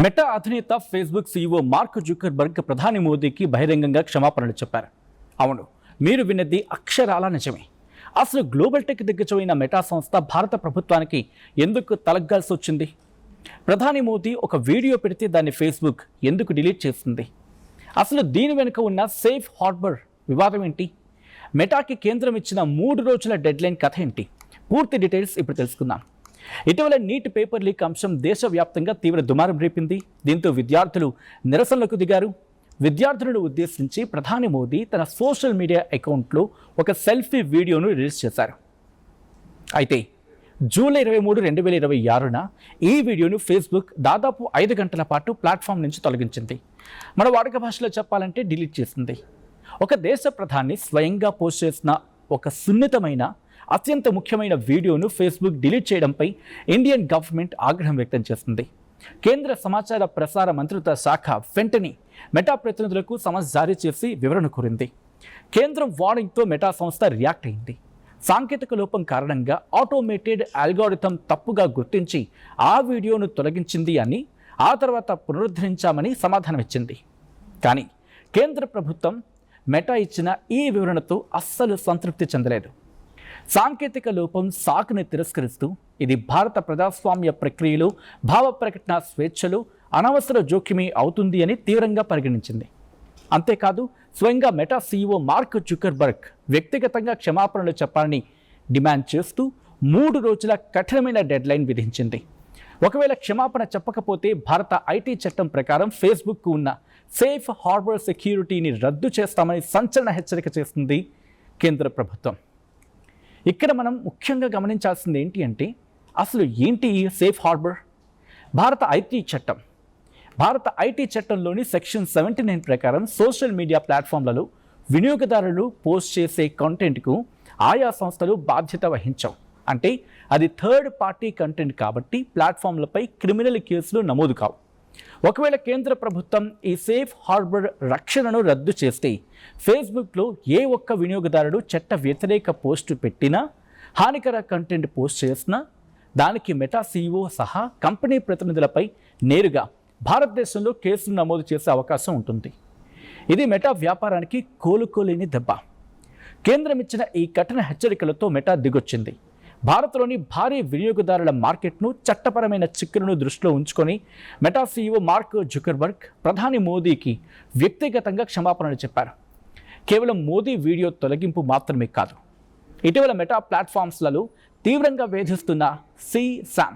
Meta అధినేత Facebook CEO mark Zuckerberg ప్రధాని మోదీకి బహిరంగంగా క్షమాపణలు చెప్పారు. అవును, మీరు విన్నది అక్షరాల నిజమే. అసలు గ్లోబల్ టెక్ దిగ్గజమైన మెటా సంస్థ భారత ప్రభుత్వానికి ఎందుకు తలగ్గాల్సి వచ్చింది? ప్రధాని మోదీ ఒక వీడియో పెడితే దాన్ని ఫేస్బుక్ ఎందుకు డిలీట్ చేస్తుంది? అసలు దీని వెనుక ఉన్న సేఫ్ హార్బర్ వివాదం ఏంటి? మెటాకి కేంద్రం ఇచ్చిన 3 రోజుల డెడ్లైన్ కథ ఏంటి? పూర్తి డీటెయిల్స్ ఇప్పుడు తెలుసుకుందాం. ఇటీవల నీట్ పేపర్ లీక్ అంశం దేశవ్యాప్తంగా తీవ్ర దుమారం రేపింది. దీంతో విద్యార్థులు నిరసనలకు దిగారు. విద్యార్థులను ఉద్దేశించి ప్రధాని మోదీ తన సోషల్ మీడియా అకౌంట్లో ఒక సెల్ఫీ వీడియోను రిలీజ్ చేశారు. అయితే జూలై 23, 2026న ఈ వీడియోను ఫేస్బుక్ దాదాపు 5 గంటల పాటు ప్లాట్ఫామ్ నుంచి తొలగించింది. మన వాడుక భాషలో చెప్పాలంటే డిలీట్ చేసింది. ఒక దేశ ప్రధాని స్వయంగా పోస్ట్ చేసిన ఒక సున్నితమైన అత్యంత ముఖ్యమైన వీడియోను ఫేస్బుక్ డిలీట్ చేయడంపై ఇండియన్ గవర్నమెంట్ ఆగ్రహం వ్యక్తం చేస్తుంది. కేంద్ర సమాచార ప్రసార మంత్రిత్వ శాఖ వెంటనే మెటా ప్రతినిధులకు సమన్స్ జారీ చేసి వివరణ కోరింది. కేంద్రం వార్నింగ్తో మెటా సంస్థ రియాక్ట్ అయింది. సాంకేతిక లోపం కారణంగా ఆటోమేటెడ్ అల్గోరిథం తప్పుగా గుర్తించి ఆ వీడియోను తొలగించింది అని, ఆ తర్వాత పునరుద్ధరించామని సమాధానం ఇచ్చింది. కానీ కేంద్ర ప్రభుత్వం మెటా ఇచ్చిన ఈ వివరణతో అస్సలు సంతృప్తి చెందలేదు. సాంకేతిక లోపం సాకుని తిరస్కరిస్తూ ఇది భారత ప్రజాస్వామ్య ప్రక్రియలో భావ ప్రకటన స్వేచ్ఛలు అనవసర జోక్యమే అవుతుంది అని తీవ్రంగా పరిగణించింది. అంతేకాదు, స్వయంగా మెటా సీఈఓ మార్క్ జుకర్బర్గ్ వ్యక్తిగతంగా క్షమాపణలు చెప్పాలని డిమాండ్ చేస్తూ 3 రోజుల కఠినమైన డెడ్లైన్ విధించింది. ఒకవేళ క్షమాపణ చెప్పకపోతే భారత ఐటీ చట్టం ప్రకారం ఫేస్బుక్కు ఉన్న సేఫ్ హార్బర్ సెక్యూరిటీని రద్దు చేస్తామని సంచలన హెచ్చరిక చేస్తుంది కేంద్ర ప్రభుత్వం. ఇక్కడ మనం ముఖ్యంగా గమనించాల్సింది ఏంటి అంటే, అసలు ఏంటి ఈ సేఫ్ హార్బర్? భారత ఐటీ చట్టంలోని సెక్షన్ 79 ప్రకారం సోషల్ మీడియా ప్లాట్ఫామ్లలో వినియోగదారులు పోస్ట్ చేసే కంటెంట్కు ఆయా సంస్థలు బాధ్యత వహించవు. అంటే అది థర్డ్ పార్టీ కంటెంట్ కాబట్టి ప్లాట్ఫామ్లపై క్రిమినల్ కేసులు నమోదు కావు. ఒకవేళ కేంద్ర ప్రభుత్వం ఈ సేఫ్ హార్బర్ రక్షణను రద్దు చేస్తే ఫేస్బుక్లో ఏ ఒక్క వినియోగదారుడు చట్ట వ్యతిరేక పోస్టు పెట్టినా, హానికర కంటెంట్ పోస్ట్ చేసినా దానికి మెటా సీఈఓ సహా కంపెనీ ప్రతినిధులపై నేరుగా భారతదేశంలో కేసులు నమోదు చేసే అవకాశం ఉంటుంది. ఇది మెటా వ్యాపారానికి కోలుకోలేని దెబ్బ. కేంద్రం ఇచ్చిన ఈ కఠిన హెచ్చరికలతో మెటా దిగొచ్చింది. భారత్లోని భారీ వినియోగదారుల మార్కెట్ను, చట్టపరమైన చిక్కులను దృష్టిలో ఉంచుకొని మెటా సీఈఓ మార్క్ జుకర్బర్గ్ ప్రధాని మోదీకి వ్యక్తిగతంగా క్షమాపణలు చెప్పారు. కేవలం మోదీ వీడియో తొలగింపు మాత్రమే కాదు, ఇటీవల మెటా ప్లాట్ఫామ్స్లలో తీవ్రంగా వేధిస్తున్న CSAM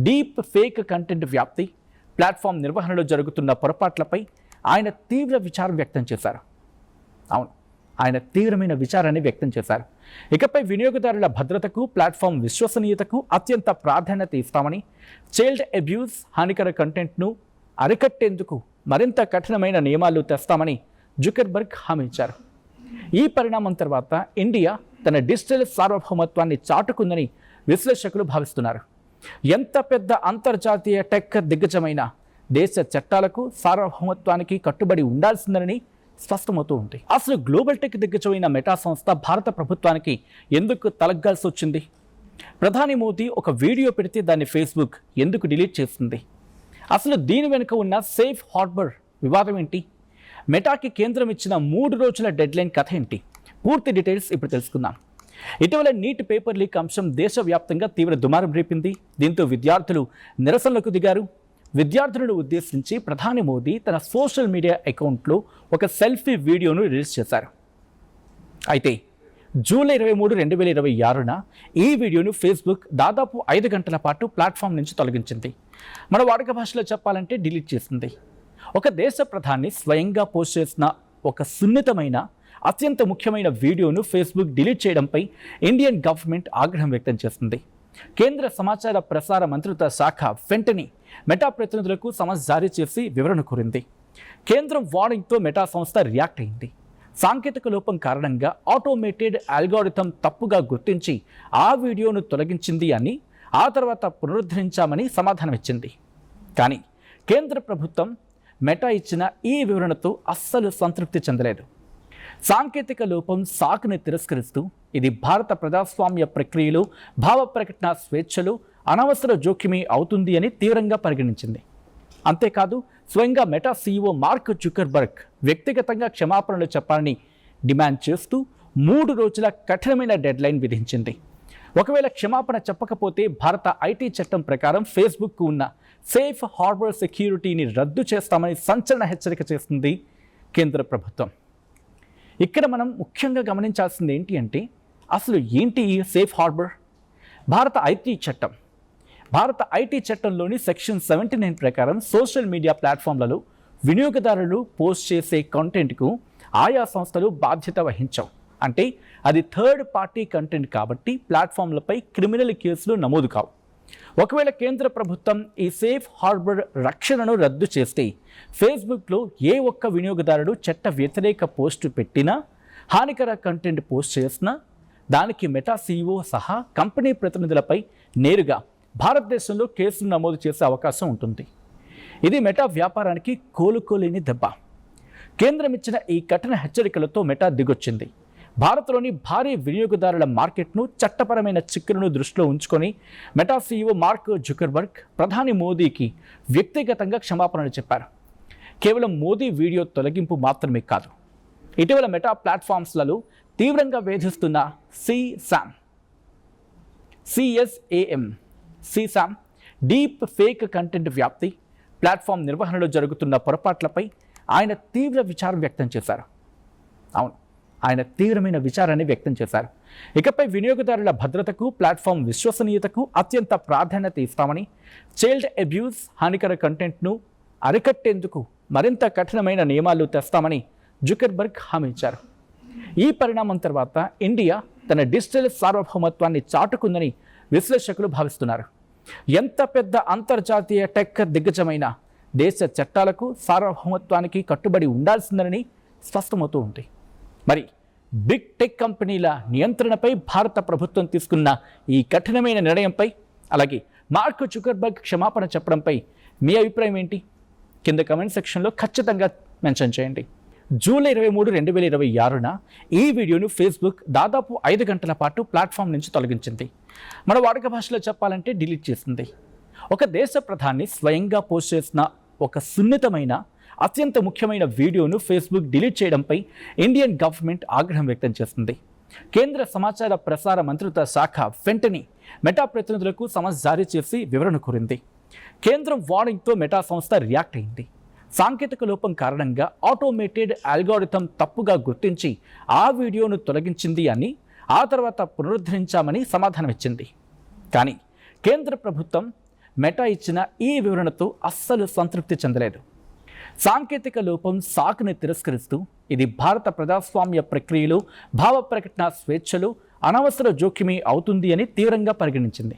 డీప్ ఫేక్ కంటెంట్ వ్యాప్తి, ప్లాట్ఫామ్ నిర్వహణలో జరుగుతున్న పొరపాట్లపై ఆయన తీవ్ర విచారం వ్యక్తం చేశారు. అవును, ఆయన తీవ్రమైన విచారాన్ని వ్యక్తం చేశారు. ఇకపై వినియోగదారుల భద్రతకు, ప్లాట్ఫామ్ విశ్వసనీయతకు అత్యంత ప్రాధాన్యత ఇస్తామని, చైల్డ్ అబ్యూస్, హానికర కంటెంట్ను అరికట్టేందుకు మరింత కఠినమైన నియమాలు తెస్తామని జుకర్బర్గ్ హామీ ఇచ్చారు. ఈ పరిణామం తర్వాత ఇండియా తన డిజిటల్ సార్వభౌమత్వాన్ని చాటుకుందని విశ్లేషకులు భావిస్తున్నారు. ఎంత పెద్ద అంతర్జాతీయ టెక్ దిగ్గజమైన దేశ చట్టాలకు, సార్వభౌమత్వానికి కట్టుబడి ఉండాల్సిందని స్పష్టమవుతూ ఉంది. అసలు గ్లోబల్ టెక్ దిగ్గజమైన మెటా సంస్థ భారత ప్రభుత్వానికి ఎందుకు తలగ్గాల్సి వచ్చింది? ప్రధాని మోదీ ఒక వీడియో పెడితే దాన్ని ఫేస్బుక్ ఎందుకు డిలీట్ చేస్తుంది? అసలు దీని వెనుక ఉన్న సేఫ్ హార్బర్ వివాదం ఏంటి? మెటాకి కేంద్రం ఇచ్చిన 3 రోజుల డెడ్లైన్ కథ ఏంటి? పూర్తి డీటెయిల్స్ ఇప్పుడు తెలుసుకుందాం. ఇటీవల నీట్ పేపర్ లీక్ అంశం దేశవ్యాప్తంగా తీవ్ర దుమారం రేపింది. దీంతో విద్యార్థులు నిరసనలకు దిగారు. విద్యార్థులను ఉద్దేశించి ప్రధాని మోదీ తన సోషల్ మీడియా అకౌంట్లో ఒక సెల్ఫీ వీడియోను రిలీజ్ చేశారు. అయితే జూలై 23, 2026న ఈ వీడియోను ఫేస్బుక్ దాదాపు 5 గంటల పాటు ప్లాట్ఫామ్ నుంచి తొలగించింది. మన వాడుక భాషలో చెప్పాలంటే డిలీట్ చేసింది. ఒక దేశ ప్రధాని స్వయంగా పోస్ట్ చేసిన ఒక సున్నితమైన అత్యంత ముఖ్యమైన వీడియోను ఫేస్బుక్ డిలీట్ చేయడంపై ఇండియన్ గవర్నమెంట్ ఆగ్రహం వ్యక్తం చేస్తుంది. కేంద్ర సమాచార ప్రసార మంత్రిత్వ శాఖ వెంటనే మెటా ప్రతినిధులకు సమన్స్ జారీ చేసి వివరణ కోరింది. కేంద్రం వార్నింగ్తో మెటా సంస్థ రియాక్ట్ అయింది. సాంకేతిక లోపం కారణంగా ఆటోమేటెడ్ అల్గోరిథం తప్పుగా గుర్తించి ఆ వీడియోను తొలగించింది అని, ఆ తర్వాత పునరుద్ధరించామని సమాధానం ఇచ్చింది. కానీ కేంద్ర ప్రభుత్వం మెటా ఇచ్చిన ఈ వివరణతో అస్సలు సంతృప్తి చెందలేదు. సాంకేతిక లోపం సాకుని తిరస్కరిస్తూ ఇది భారత ప్రజాస్వామ్య ప్రక్రియలో భావ ప్రకటన స్వేచ్ఛలు అనవసర జోక్యమే అవుతుంది అని తీవ్రంగా పరిగణించింది. అంతేకాదు స్వయంగా మెటా సీఈఓ మార్క్ జుకర్బర్గ్ వ్యక్తిగతంగా క్షమాపణలు చెప్పాలని డిమాండ్ చేస్తూ 3 రోజుల కఠినమైన డెడ్లైన్ విధించింది. ఒకవేళ క్షమాపణ చెప్పకపోతే భారత ఐటీ చట్టం ప్రకారం ఫేస్బుక్కు ఉన్న సేఫ్ హార్బర్ సెక్యూరిటీని రద్దు చేస్తామని సంచలన హెచ్చరిక చేస్తుంది కేంద్ర ప్రభుత్వం. ఇక్కడ మనం ముఖ్యంగా గమనించాల్సింది ఏంటి అంటే, అసలు ఏంటి ఈ సేఫ్ హార్బర్? భారత ఐటీ చట్టంలోని సెక్షన్ 79 ప్రకారం సోషల్ మీడియా ప్లాట్ఫామ్లలో వినియోగదారులు పోస్ట్ చేసే కంటెంట్కు ఆయా సంస్థలు బాధ్యత వహించవు. అంటే అది థర్డ్ పార్టీ కంటెంట్ కాబట్టి ప్లాట్ఫామ్లపై క్రిమినల్ కేసులు నమోదు కావు. ఒకవేళ కేంద్ర ప్రభుత్వం ఈ సేఫ్ హార్బర్ రక్షణను రద్దు చేస్తే ఫేస్బుక్లో ఏ ఒక్క వినియోగదారుడు చట్ట వ్యతిరేక పోస్టు పెట్టినా, హానికర కంటెంట్ పోస్ట్ చేసినా దానికి మెటా సీఈఓ సహా కంపెనీ ప్రతినిధులపై నేరుగా భారతదేశంలో కేసులు నమోదు చేసే అవకాశం ఉంటుంది. ఇది మెటా వ్యాపారానికి కోలుకోలేని దెబ్బ. కేంద్రం ఇచ్చిన ఈ కఠిన హెచ్చరికలతో మెటా దిగొచ్చింది. భారత్లోని భారీ వినియోగదారుల మార్కెట్ను, చట్టపరమైన చిక్కులను దృష్టిలో ఉంచుకొని మెటా సీఈఓ మార్క్ జుకర్బర్గ్ ప్రధాని మోదీకి వ్యక్తిగతంగా క్షమాపణలు చెప్పారు. కేవలం మోదీ వీడియో తొలగింపు మాత్రమే కాదు, ఇటీవల మెటా ప్లాట్ఫామ్స్లలో తీవ్రంగా వేధిస్తున్న CSAM డీప్ ఫేక్ కంటెంట్ వ్యాప్తి, ప్లాట్ఫామ్ నిర్వహణలో జరుగుతున్న పొరపాట్లపై ఆయన తీవ్ర విచారం వ్యక్తం చేశారు. ఆయన తీవ్రమైన విచారాన్ని వ్యక్తం చేశారు. ఇకపై వినియోగదారుల భద్రతకు, ప్లాట్ఫామ్ విశ్వసనీయతకు అత్యంత ప్రాధాన్యత ఇస్తామని, చైల్డ్ అబ్యూస్, హానికర కంటెంట్ను అరికట్టేందుకు మరింత కఠినమైన నియమాలు తెస్తామని జుకర్బర్గ్ హామీ ఇచ్చారు. ఈ పరిణామం తర్వాత ఇండియా తన డిజిటల్ సార్వభౌమత్వాన్ని చాటుకుందని విశ్లేషకులు భావిస్తున్నారు. ఎంత పెద్ద అంతర్జాతీయ టెక్ దిగ్గజమైన దేశ చట్టాలకు, సార్వభౌమత్వానికి కట్టుబడి ఉండాల్సిందని స్పష్టమవుతూ ఉంది. మరి బిగ్ టెక్ కంపెనీల నియంత్రణపై భారత ప్రభుత్వం తీసుకున్న ఈ కఠినమైన నిర్ణయంపై, అలాగే మార్క్ జుకర్బర్గ్ క్షమాపణ చెప్పడంపై మీ అభిప్రాయం ఏంటి? కింద కమెంట్ సెక్షన్లో ఖచ్చితంగా మెన్షన్ చేయండి. జూలై 23, 2026న ఈ వీడియోను ఫేస్బుక్ దాదాపు 5 గంటల పాటు ప్లాట్ఫామ్ నుంచి తొలగించింది. మన వాడుక భాషలో చెప్పాలంటే డిలీట్ చేసింది. ఒక దేశ ప్రధాని స్వయంగా పోస్ట్ చేసిన ఒక సున్నితమైన, అత్యంత ముఖ్యమైన వీడియోను ఫేస్బుక్ డిలీట్ చేయడంపై ఇండియన్ గవర్నమెంట్ ఆగ్రహం వ్యక్తం చేస్తుంది. కేంద్ర సమాచార ప్రసార మంత్రిత్వ శాఖ వెంటనే మెటా ప్రతినిధులకు సమన్స్ జారీ చేసి వివరణ కోరింది. కేంద్రం వార్నింగ్తో మెటా సంస్థ రియాక్ట్ అయింది. సాంకేతిక లోపం కారణంగా ఆటోమేటెడ్ అల్గోరిథం తప్పుగా గుర్తించి ఆ వీడియోను తొలగించింది అని, ఆ తర్వాత పునరుద్ధరించామని సమాధానం ఇచ్చింది. కానీ కేంద్ర ప్రభుత్వం మెటా ఇచ్చిన ఈ వివరణతో అస్సలు సంతృప్తి చెందలేదు. సాంకేతిక లోపం సాకుని తిరస్కరిస్తూ ఇది భారత ప్రజాస్వామ్య ప్రక్రియలో భావ ప్రకటన స్వేచ్ఛలు అనవసర జోక్యమే అవుతుంది అని తీవ్రంగా పరిగణించింది.